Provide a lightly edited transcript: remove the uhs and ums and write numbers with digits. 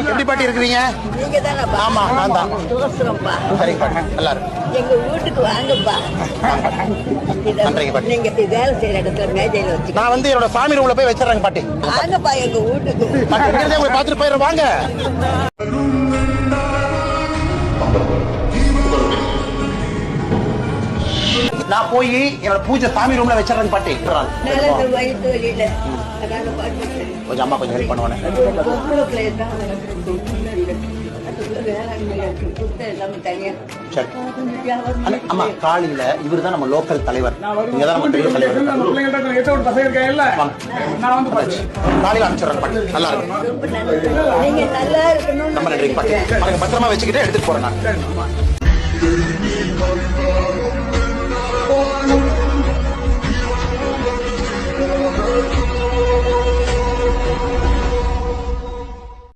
எப்படி பாட்டி இருக்கிறீங்க? ஆமா நான் தான். சரி பாட்டி நல்லா இருக்கு. எங்க வீட்டுக்கு வாங்கப்பா. நன்றிங்க பாட்டி. நீங்க வேலை செய்யற இடத்துல மேஜையில வச்சு நான் வந்து என்னோட சாமி ரூம்ல போய் வச்சிடறேங்க பாட்டி. வாங்கப்பா எங்க வீட்டுக்கு. பாட்டி இங்கிருந்தே உங்களை பார்த்துட்டு போயிடுறேன் வாங்க. நான் போய் என்னோட பூஜை சாமி ரூம்ல வச்சிடறேன் பாட்டி. வயிற்று வழியில கொஞ்சம் அம்மா கொஞ்சம் ஹெல்ப் பண்ணுவானே. சரி அம்மா காலையில இவர் தான் நம்ம லோக்கல் தலைவர். நீங்க தான் நம்ம பெரிய தலைவர். காலையில அனுப்பிச்சிடுறேன் பாட்டி. நல்லா இருக்கும். நீங்க நல்லா இருக்கணும். ரொம்ப நன்றி பாட்டி. பத்திரமா வச்சுக்கிட்டு எடுத்துட்டு போறேன் நான்.